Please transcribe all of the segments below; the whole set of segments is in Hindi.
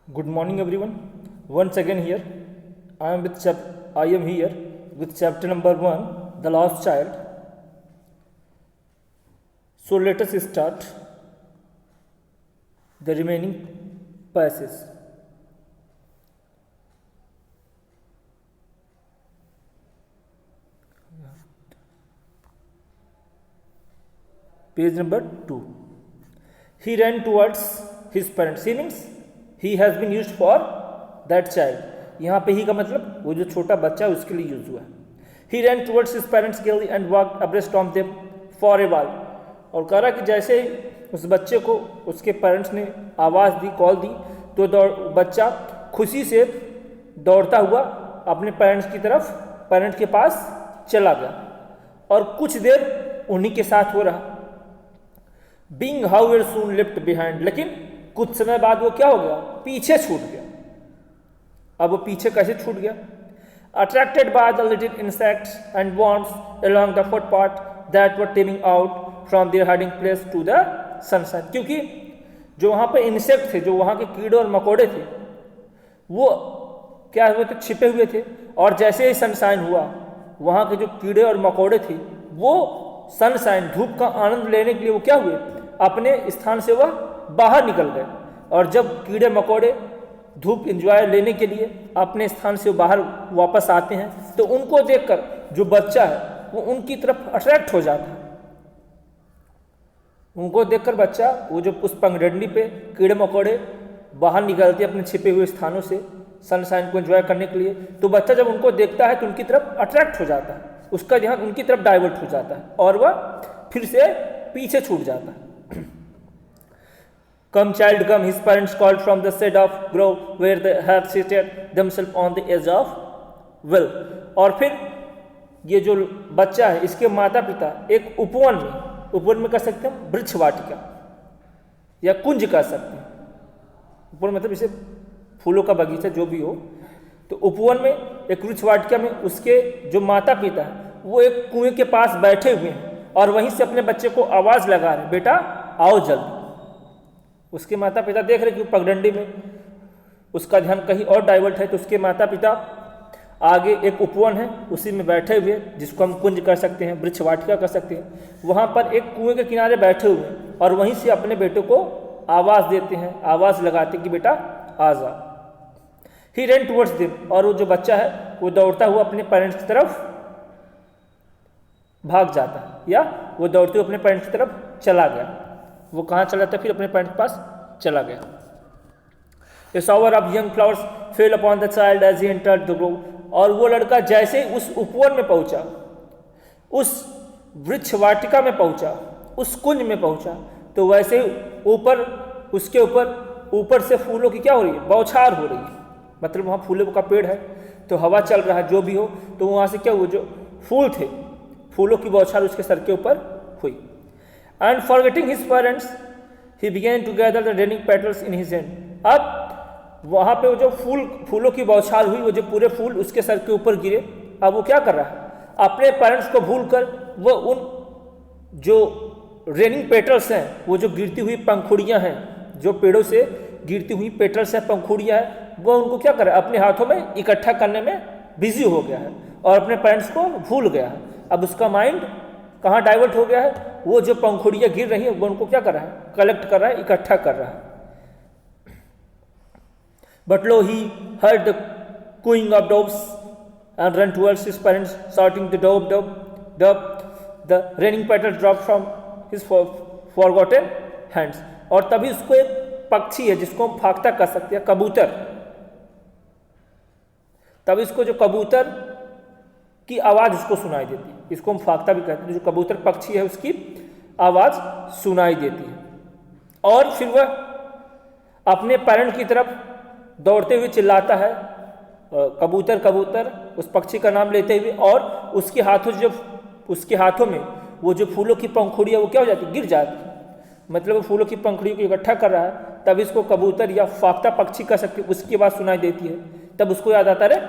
Good morning, everyone. Once again here, I am here with chapter number 1, The Lost Child. So let us start the remaining passage. Page number 2. He ran towards his parents. He means he has been used for that child. यहाँ पे ही का मतलब वो जो छोटा बच्चा है उसके लिए यूज हुआ है. He ran towards his parents gaily and walked abreast of them for a while. और कह रहा कि जैसे ही उस बच्चे को उसके पेरेंट्स ने आवाज़ दी, कॉल दी, तो बच्चा खुशी से दौड़ता हुआ अपने पेरेंट्स के पास चला गया और कुछ देर उन्हीं के साथ हो रहा. Being however soon left behind, लेकिन कुछ समय बाद वो क्या हो गया, पीछे छूट गया. अब वो पीछे कैसे छूट गया? Attracted by the little insects and worms along the footpath that were teeming out from their hiding place to the sunshine. क्योंकि जो वहाँ पे इंसेक्ट थे, जो वहाँ के कीड़े और मकोड़े थे, वो क्या हुए थे, छिपे हुए थे. और जैसे ही सनशाइन हुआ, वहाँ के जो कीड़े और मकोड़े थे वो सनशाइन, धूप का आनंद लेने के लिए वो क्या हुए, अपने स्थान से वह बाहर निकल गए. और जब कीड़े मकोड़े धूप एंजॉय लेने के लिए अपने स्थान से बाहर वापस आते हैं तो उनको देखकर जो बच्चा है वो उनकी तरफ अट्रैक्ट हो जाता है. उनको देखकर बच्चा, वो जो उस पगडंडी पे कीड़े मकोड़े बाहर निकलते अपने छिपे हुए स्थानों से सनशाइन को एंजॉय करने के लिए, तो बच्चा जब उनको देखता है तो उनकी तरफ अट्रैक्ट हो जाता है, उसका ध्यान उनकी तरफ डाइवर्ट हो जाता है और वह फिर से पीछे छूट जाता है. Come child come, his parents called from the shade of grove where they had seated themselves on the edge of well. और फिर ये जो बच्चा है, इसके माता पिता एक उपवन में कर सकते हैं, वृक्ष वाटिका या कुंज कर सकते हैं. उपवन मतलब इसे फूलों का बगीचा जो भी हो, तो उपवन में एक वृक्ष वाटिका में उसके जो माता पिता है वो एक कुएं के पास बैठे हुए हैं और वहीं से अपने बच्चे को आवाज़ लगा रहे, बेटा आओ जल्दी. उसके माता पिता देख रहे कि पगडंडी में उसका ध्यान कहीं और डाइवर्ट है, तो उसके माता पिता आगे एक उपवन है उसी में बैठे हुए, जिसको हम कुंज कर सकते हैं, वृक्ष वाटिका कर सकते हैं, वहाँ पर एक कुएं के किनारे बैठे हुए हैं और वहीं से अपने बेटे को आवाज़ देते हैं, आवाज़ लगाते कि बेटा आ जा. ही ran towards them, और वो जो बच्चा है वो दौड़ता हुआ अपने पेरेंट्स की तरफ भाग जाता है या वो दौड़ते हुए अपने पेरेंट्स की तरफ चला गया. वो कहाँ चला था, फिर अपने पेरेंट्स के पास चला गया. A shower of young flowers fell upon the child as he entered the grove. और वो लड़का जैसे ही उस उपवन में पहुंचा, उस वृक्ष वाटिका में पहुंचा, उस कुंज में पहुंचा, तो वैसे ही उसके ऊपर से फूलों की क्या हो रही है, बौछार हो रही है. मतलब वहाँ फूलों का पेड़ है तो हवा चल रहा है, जो भी हो, तो वहाँ से क्या हुआ, जो फूल थे, फूलों की बौछार उसके सर के ऊपर हुई. And forgetting his parents, he began to gather the raining petals in his hand. अब वहाँ पे वो जो फूलों की बौछार हुई, वो जो पूरे फूल उसके सर के ऊपर गिरे, अब वो क्या कर रहा है, अपने पेरेंट्स को भूलकर वो उन जो रेनिंग पेटल्स हैं, वो जो गिरती हुई पंखुड़ियाँ हैं, जो पेड़ों से गिरती हुई पेटल्स हैं, पंखुड़ियाँ हैं, वो उनको क्या कर रहा है, अपने हाथों में इकट्ठा करने में बिजी हो गया है और अपने पेरेंट्स को भूल गया है. अब उसका माइंड कहाँ डाइवर्ट हो गया है, वो जो पंखुड़ियाँ गिर रही है वो उनको क्या कर रहा है, कलेक्ट कर रहा है, इकट्ठा कर रहा है. But lo, he heard the cooing of doves and ran towards his parents, shouting the dove, dove, dove. The raining petals dropped from his forgotten hands. और तभी उसको एक पक्षी है जिसको हम फाख्ता कर सकते हैं, कबूतर. तभी उसको जो कबूतर की आवाज़ उसको सुनाई देती है, इसको हम फाख्ता भी कहते हैं. जो कबूतर पक्षी है उसकी आवाज़ सुनाई देती है और फिर वह अपने पेरेंट की तरफ दौड़ते हुए चिल्लाता है, कबूतर कबूतर, उस पक्षी का नाम लेते हुए, और उसके हाथों में वो जो फूलों की पंखुड़ियाँ वो क्या हो जाती, गिर जाती. मतलब वो फूलों की पंखुड़ियों को इकट्ठा कर रहा है, तब इसको कबूतर या फाख्ता पक्षी कह सकते, उसकी आवाज़ सुनाई देती है. तब उसको याद आता है,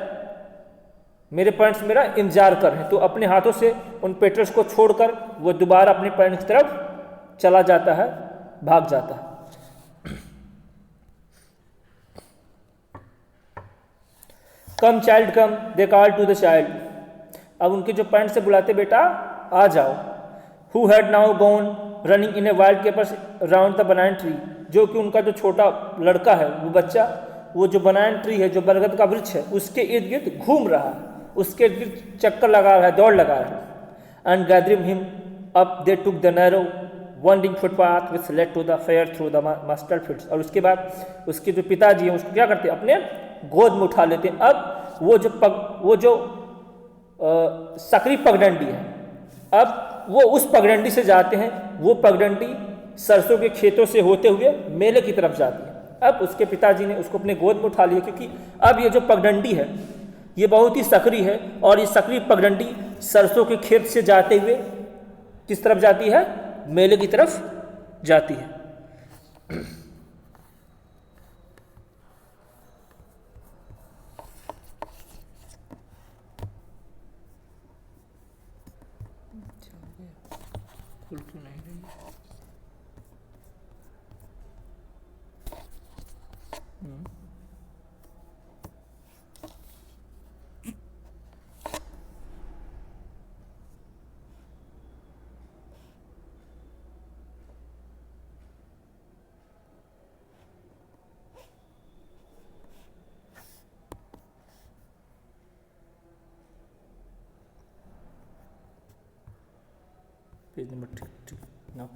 मेरे पेरेंट्स मेरा इंतजार कर रहे हैं, तो अपने हाथों से उन पेटल्स को छोड़कर वो दोबारा अपने पेरेंट्स की तरफ चला जाता है, भाग जाता है. Come child come, they call to the child. अब उनके जो पेरेंट्स से बुलाते, बेटा आ जाओ। Who had now gone running in a wild capers round the banana tree, जो कि उनका जो छोटा लड़का है, वो बच्चा, वो जो बनाना ट्री है, जो बरगद का वृक्ष है, उसके इर्द गिर्द घूम रहा है, उसके इर्द गिर्द चक्कर लगा रहा है, दौड़ लगा रहा है। And gathering him up they took the narrow winding footpath which led to the fair through the mustard fields. और उसके बाद उसके जो पिताजी हैं उसको क्या करते हैं, अपने गोद में उठा लेते हैं। अब वो जो सकरी पगडंडी है, अब वो उस पगडंडी से जाते हैं, वो पगडंडी सरसों के खेतों से होते हुए मेले की तरफ जाती है। अब उसके पिताजी ने उसको अपने गोद में उठा लिया, क्योंकि अब ये जो पगडंडी है ये बहुत ही सकरी है, और ये सकरी पगडंडी सरसों के खेत से जाते हुए किस तरफ जाती है, मेले की तरफ जाती है।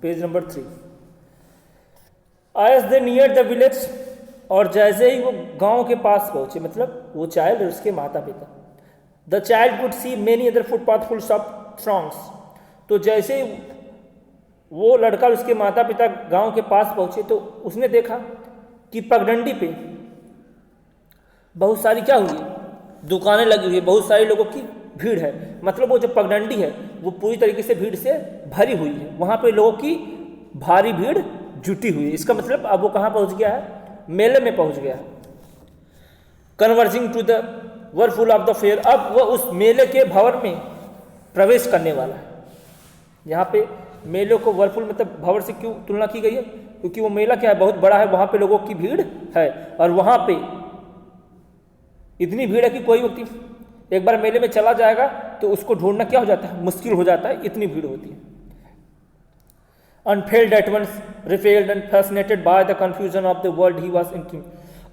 Page number 3। As they neared the village, और जैसे ही वो गांव के पास पहुंचे, मतलब वो चाइल्ड और उसके माता पिता, the child could see many other footpath full of throngs. तो जैसे ही वो लड़का और उसके माता पिता गांव के पास पहुंचे, तो उसने देखा कि पगडंडी पे बहुत सारी क्या हुई, दुकानें लगी हुई है, बहुत सारे लोगों की भीड़ है। मतलब वो जो पगडंडी है वो पूरी तरीके से भीड़ से भरी हुई है, वहाँ पे लोगों की भारी भीड़ जुटी हुई है। इसका मतलब अब वो कहाँ पहुँच गया है, मेले में पहुँच गया है। Converging to the whirlpool of the fair, अब वो उस मेले के भंवर में प्रवेश करने वाला है। यहाँ पे मेले को वरफुल मतलब भंवर से क्यों तुलना की गई है, क्योंकि वो मेला क्या है, बहुत बड़ा है, वहाँ पे लोगों की भीड़ है, और वहाँ पे इतनी भीड़ है कि कोई व्यक्ति एक बार मेले में चला जाएगा तो उसको ढूंढना क्या हो जाता है, मुश्किल हो जाता है, इतनी भीड़ होती है। Unfailed at once, repelled and fascinated by the confusion of the world he was entering।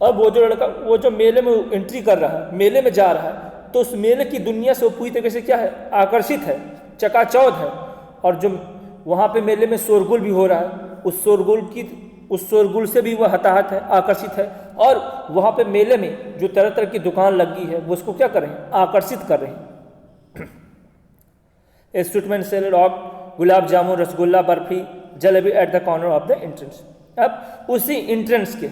अब वो जो लड़का, वो जो मेले में एंट्री कर रहा है, मेले में जा रहा है, तो उस मेले की दुनिया से वो पूरी तरीके से क्या है, आकर्षित है, चकाचौंध है। और जो वहाँ पे मेले में शोरगुल भी हो रहा है, उस शोरगुल से भी वह हताहत है, आकर्षित है। और वहाँ पे मेले में जो तरह तरह की दुकान लगी है, वो उसको क्या कर रहे हैं, आकर्षित कर रहे हैं। A sweetmeat sell rock, gulab jamun, rasgulla, barfi, jalebi at the corner of the entrance. अब उसी एंट्रेंस के,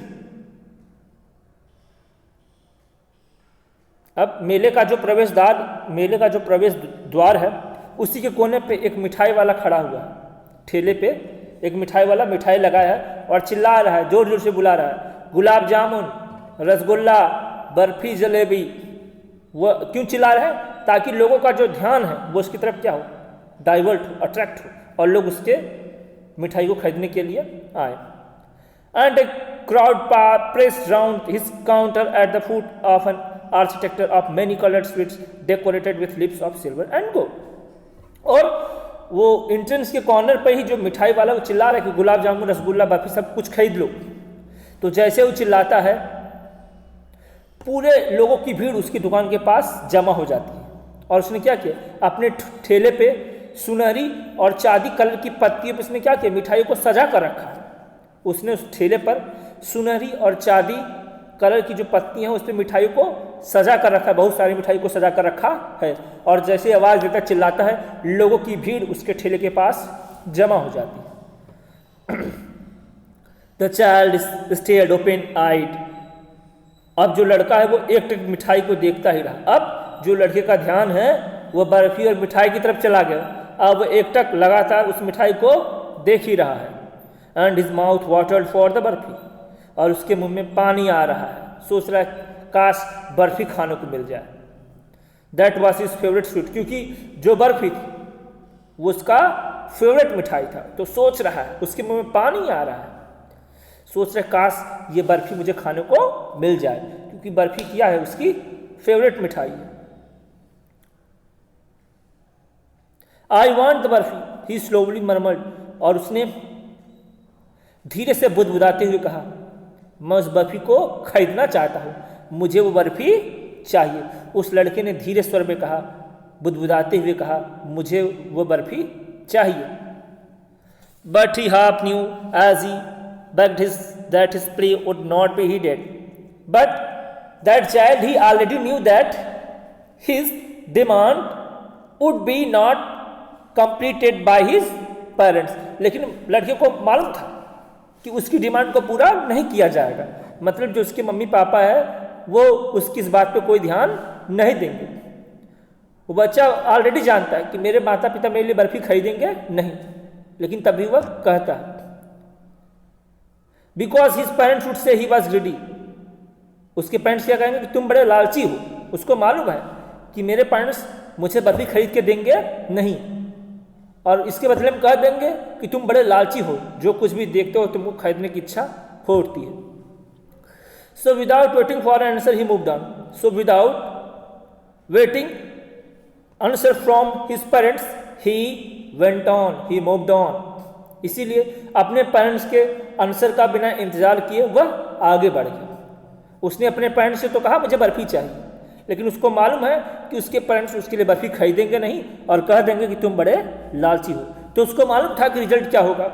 अब मेले का जो प्रवेश द्वार है, उसी के कोने पे एक मिठाई वाला खड़ा हुआ है, ठेले पे एक मिठाई वाला मिठाई लगाया है और चिल्ला रहा है, जोर जोर से बुला रहा है, गुलाब जामुन, रसगुल्ला, बर्फी, जलेबी। वो क्यों चिल्ला रहा है, ताकि लोगों का जो ध्यान है वो उसकी तरफ क्या हो, डाइवर्ट हो, अट्रैक्ट हो, और लोग उसके मिठाई को खरीदने के लिए आए। And a crowd pressed round his counter at the foot of an architecture of many coloured sweets decorated with lips of silver and gold. और वो एंट्रेंस के कॉर्नर पर ही जो मिठाई वाला वो चिल्ला रहा है कि गुलाब जामुन, रसगुल्ला, बर्फी सब कुछ खरीद लो। तो जैसे वो चिल्लाता है, पूरे लोगों की भीड़ उसकी दुकान के पास जमा हो जाती है। और उसने क्या किया, अपने ठेले पे सुनहरी और चांदी कलर की पत्तियों पर उसने क्या किया, मिठाइयों को सजा कर रखा है। उसने उस ठेले पर सुनहरी और चांदी कलर की जो पत्तियां हैं उस पर मिठाइयों को सजा कर रखा है, बहुत सारी मिठाई को सजा कर रखा है। और जैसे आवाज़ देता चिल्लाता है, लोगों की भीड़ उसके ठेले के पास जमा हो जाती है। द चाइल्ड स्टेयर्ड ओपन आइड। अब जो लड़का है वो एक मिठाई को देखता ही रहा। अब जो लड़के का ध्यान है वो बर्फी और मिठाई की तरफ चला गया। अब एकटक लगातार उस मिठाई को देख ही रहा है। And his mouth watered for the barfi, और उसके मुंह में पानी आ रहा है, सोच रहा है काश बर्फी खाने को मिल जाए। That was his favourite sweet, क्योंकि जो बर्फी थी वो उसका फेवरेट मिठाई था। तो सोच रहा है, उसके मुंह में पानी आ रहा है, सोच रहा है काश ये बर्फी मुझे खाने को मिल जाए, क्योंकि बर्फी क्या है, उसकी फेवरेट मिठाई है। I want the barfi, he slowly murmured, और उसने धीरे से बुदबुदाते हुए कहा, मैं उस बर्फी को खरीदना चाहता हूं, मुझे वो बर्फी चाहिए। उस लड़के ने धीरे स्वर में कहा, बुदबुदाते हुए कहा, मुझे वो बर्फी चाहिए। But he half knew as he begged that his plea would not be heeded. But that child, he already knew that his demand would be not completed by his parents. लेकिन लड़के को मालूम था कि उसकी डिमांड को पूरा नहीं किया जाएगा, मतलब जो उसके मम्मी पापा है वो उसकी इस बात पे कोई ध्यान नहीं देंगे। वो बच्चा ऑलरेडी जानता है कि मेरे माता पिता मेरे लिए बर्फी खरीदेंगे नहीं, लेकिन तभी वह कहता है, because his parents would say he was greedy. उसके पेरेंट्स क्या कहेंगे कि तुम बड़े लालची हो। उसको मालूम है कि मेरे पेरेंट्स मुझे बर्फी खरीद के देंगे नहीं, और इसके बदले में कह देंगे कि तुम बड़े लालची हो, जो कुछ भी देखते हो तुमको खरीदने की इच्छा होती है। So without waiting for an answer he moved on. So without waiting answer from his parents he went on, he moved on. इसीलिए अपने पेरेंट्स के आंसर का बिना इंतजार किए वह आगे बढ़ गया। उसने अपने पेरेंट्स से तो कहा मुझे बर्फी चाहिए, लेकिन उसको मालूम है कि उसके पेरेंट्स उसके लिए बर्फी खरीदेंगे नहीं और कह देंगे कि तुम बड़े लालची हो। तो उसको मालूम था कि रिजल्ट क्या होगा,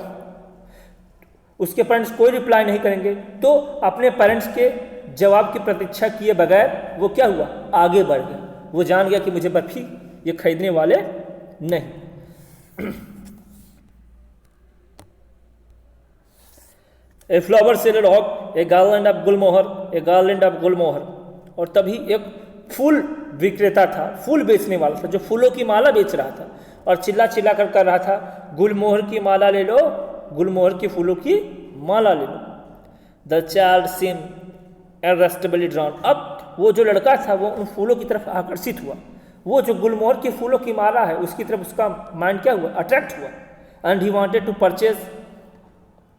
उसके पेरेंट्स कोई रिप्लाई नहीं करेंगे। तो अपने पेरेंट्स के जवाब की प्रतीक्षा किए बगैर वो क्या हुआ, आगे बढ़ गया। वो जान गया कि मुझे बर्फी ये खरीदने वाले नहीं। A flower seller of a garland of gulmohar, a garland of gulmohar. और तभी एक फूल विक्रेता था, फूल बेचने वाला था, जो फूलों की माला बेच रहा था और चिल्ला चिल्ला कर रहा था, गुलमोहर की माला ले लो, गुलमोहर के फूलों की माला ले लो। The child seem irresistibly drawn. अब वो जो लड़का था वो उन फूलों की तरफ आकर्षित हुआ। वो जो गुलमोहर के फूलों की माला है उसकी तरफ उसका माइंड क्या हुआ, अट्रैक्ट हुआ। And he wanted to purchase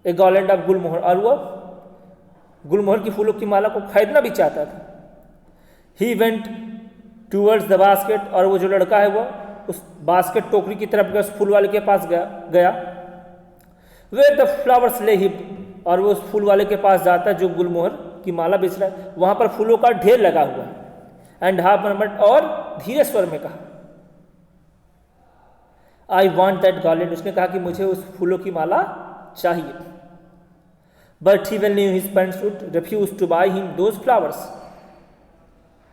a garland of gulmohar, और वो गुलमोहर की फूलों की माला को खरीदना भी चाहता था। He went towards the basket, और वो जो लड़का है वो उस बास्केट टोकरी की तरफ गया, उस फूल वाले के पास गया। वेयर द फ्लावर्स ले हिप, और वो उस फूल वाले के पास जाता है जो गुलमोहर की माला बेच रहा है, वहां पर फूलों का ढेर लगा हुआ है। एंड हाफ मर्मर्ड, और धीरे स्वर में कहा, आई वॉन्ट दैट गार्लैंड। उसने कहा कि मुझे उस फूलों की माला चाहिए। But he well knew his parents would refuse to buy him those flowers.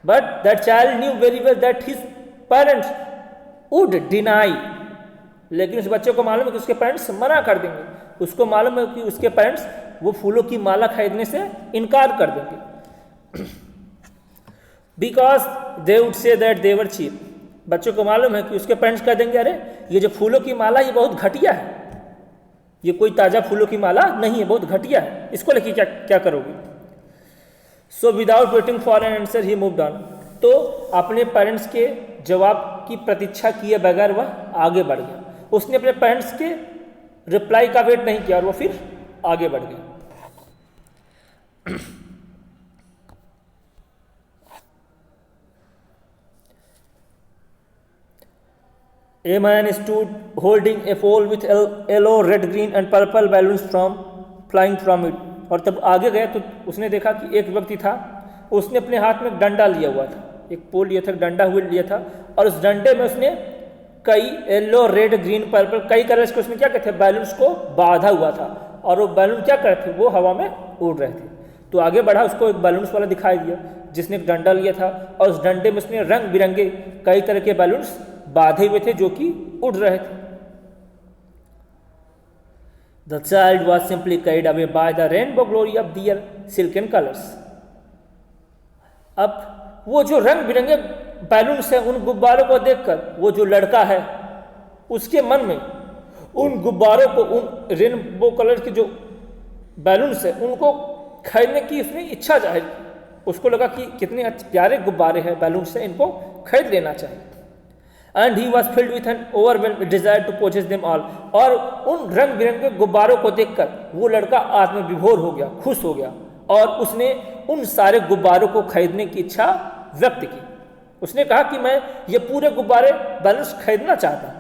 But that child knew very well that his parents would deny. लेकिन उस बच्चे को मालूम है कि उसके पेरेंट्स मना कर देंगे। उसको मालूम है कि उसके पेरेंट्स वो फूलों की माला खरीदने से इनकार कर देंगे। Because they would say that they were cheap. बच्चों को मालूम है कि उसके पेरेंट्स कह देंगे, अरे ये जो फूलों की माला ये बहुत घटिया है, ये कोई ताजा फूलों की माला नहीं है, बहुत घटिया है, इसको लेके क्या करोगे। So without waiting for an answer he moved on. तो अपने पेरेंट्स के जवाब की प्रतीक्षा किए बगैर वह आगे बढ़ गया। उसने अपने पेरेंट्स के रिप्लाई का वेट नहीं किया और वो फिर आगे बढ़ गया। A man stood holding a pole with yellow, red, green and purple balloons flying from it. और तब आगे गया तो उसने देखा कि एक व्यक्ति था, उसने अपने हाथ में डंडा लिया हुआ था, एक पोल लिया था, डंडा हुए लिया था, और उस डंडे में उसने कई येलो, रेड, ग्रीन, पर्पल कई कलर्स के उसने क्या कहते हैं बैलून्स को बांधा हुआ था, और वो बैलून क्या कर रहे थे, वो हवा में उड़ रहे थे। तो आगे बढ़ा, उसको एक बैलून्स वाला दिखाई दिया जिसने एक डंडा लिया था, और उस डंडे में उसने रंग बिरंगे कई तरह के बैलून्स बांधे हुए थे जो कि उड़ रहे थे। The child was simply carried away by the rainbow glory of their silken colors. अब वो जो रंग बिरंगे बैलून्स हैं, उन गुब्बारों को देखकर वो जो लड़का है उसके मन में उन गुब्बारों को, उन रेनबो कलर के जो बैलून्स हैं उनको खरीदने की उसने इच्छा जाहिर की। उसको लगा कि कितने प्यारे गुब्बारे हैं, बैलून्स हैं, इनको खरीद लेना चाहिए। And he was filled with an overwhelming desire to possess them all. और उन रंग बिरंगे गुब्बारों को देखकर वो लड़का आत्मविभोर हो गया, खुश हो गया, और उसने उन सारे गुब्बारों को खरीदने की इच्छा व्यक्त की। उसने कहा कि मैं ये पूरे गुब्बारे बैलून्स खरीदना चाहता हूं।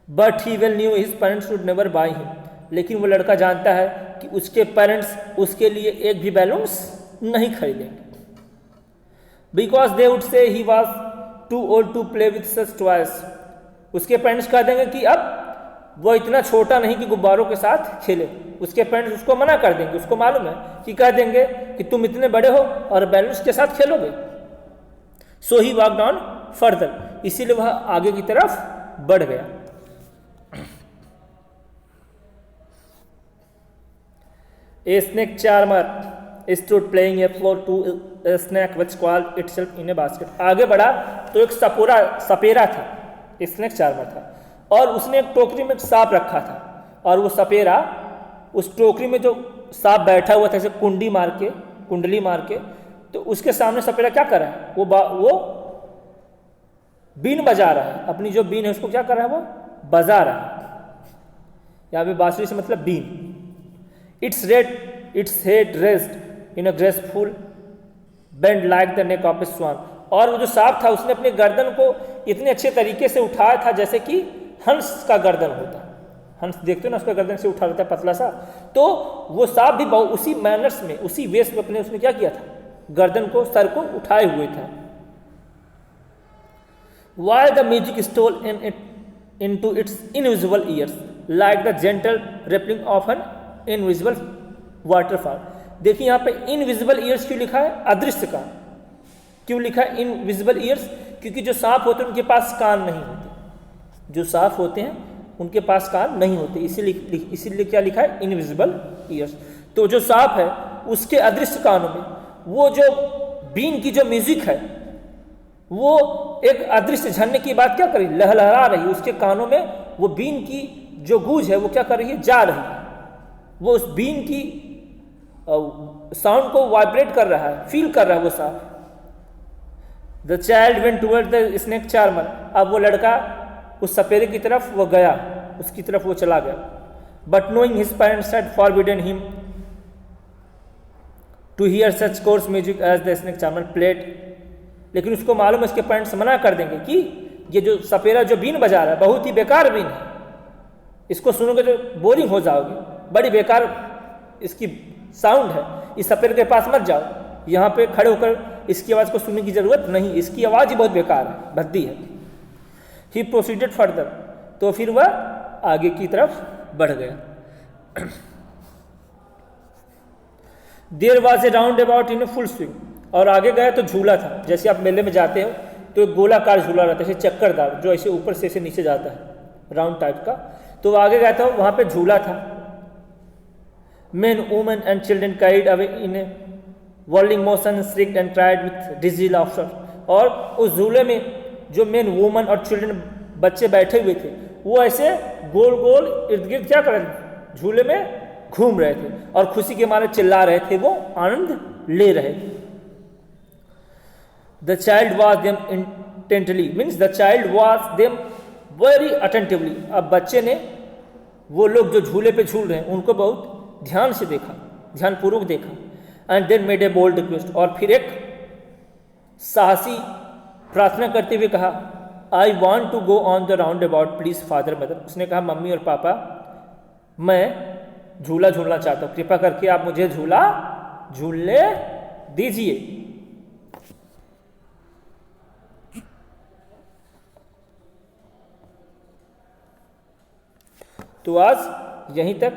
But he well new his parents would never by him, लेकिन वो लड़का जानता है कि उसके पेरेंट्स उसके लिए एक भी बैलून्स नहीं खरीदेंगे। Because they would say he was too old to play with such toys. उसके पेरेंट्स कह देंगे कि अब वो इतना छोटा नहीं कि गुब्बारों के साथ खेले। उसके पेरेंट्स उसको मना कर देंगे, उसको मालूम है कि कह देंगे कि तुम इतने बड़े हो और बैलून्स के साथ खेलोगे। सो ही वॉकड ऑन फर्दर, इसीलिए वह आगे की तरफ बढ़ गया। A snake charmer stood playing a floor to a snake which called itself in a basket. आगे बढ़ा तो एक सपेरा था, स्नेक चार्मर था, और उसने एक टोकरी में सांप रखा था, और वो सपेरा उस टोकरी में जो सांप बैठा हुआ था ऐसे कुंडली मार के, तो उसके सामने सपेरा क्या कर रहा है, वो बीन बजा रहा है। अपनी जो बीन है उसको क्या कर रहा है, वो बजा रहा है। यहाँ पे बांसुरी से मतलब been. Its head raised in a graceful bend like the neck of a swan. और वो जो सांप था उसने अपने गर्दन को इतने अच्छे तरीके से उठाया था जैसे कि हंस का गर्दन होता है। हंस देखते हो ना, उसका गर्दन से उठा रहता है पतला सा, तो वो सांप भी उसी मैनर्स में, उसी वेश में अपने उसने क्या किया था, गर्दन को, सर को उठाए हुए था। While the music stole into its invisible ears like the gentle rippling of an invisible waterfall. देखिए यहाँ पे इनविजिबल ईयर्स क्यों लिखा है, अदृश्य का क्यों लिखा है इनविजिबल ईयर्स, क्योंकि जो सांप होते हैं उनके पास कान नहीं होते, जो सांप होते हैं उनके पास कान नहीं होते, इसीलिए क्या लिखा है, इनविजिबल ईयर्स। तो जो सांप है उसके अदृश्य कानों में वो जो बीन की जो म्यूजिक है वो एक अदृश्य झरने की बात क्या करी, लहलहा रही है उसके कानों में, वो बीन की जो गूंज है वो क्या कर रही है, जा रही है, वो उस बीन की साउंड को वाइब्रेट कर रहा है, फील कर रहा है वो सांप। The child went toward the snake charmer. अब वो लड़का उस सपेरे की तरफ वो गया, उसकी तरफ वो चला गया। But knowing his parents had forbidden him to hear such coarse music as the snake charmer played. लेकिन उसको मालूम है उसके पेरेंट्स मना कर देंगे कि ये जो सपेरा जो बीन बजा रहा है बहुत ही बेकार बीन है, इसको सुनोगे तो बोरिंग हो जाओगे, बड़ी बेकार इसकी साउंड है, इस सपेरे के पास मत जाओ, यहाँ पे खड़े होकर इसकी आवाज़ को सुनने की जरूरत नहीं, इसकी आवाज़ ही बहुत बेकार है, भद्दी है। ही प्रोसीडेड फर्दर, तो फिर वह आगे की तरफ बढ़ गया। There was a roundabout in a full swing, और आगे गया तो झूला था, जैसे आप मेले में जाते हो तो एक गोलाकार झूला रहता है ऐसे चक्करदार, जो ऐसे ऊपर से ऐसे नीचे जाता है, राउंड टाइप का। तो वो आगे गया था, वहाँ पे झूला था। Men, women and children carried away in a whirling motion, shrieked and cried with dizzy laughter. और उस झूले में जो मेन, वुमन और चिल्ड्रन बच्चे बैठे हुए थे वो ऐसे गोल गोल इर्द गिर्द क्या कर रहे थे, झूले में घूम रहे थे और खुशी के मारे चिल्ला रहे थे, वो आनंद ले रहे थे। The child was them intently, means the child was them very attentively. अब बच्चे ने वो लोग जो झूले पे झूल रहे हैं उनको बहुत ध्यान से देखा, ध्यानपूर्वक देखा। And then made a bold request, और फिर एक साहसी प्रार्थना करते हुए कहा, I want to go on the roundabout please father mother. उसने कहा, मम्मी और पापा मैं झूला झूलना चाहता हूँ, कृपा करके आप मुझे झूला झूलने दीजिए। तो आज यहीं तक,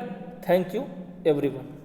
थैंक यू everyone।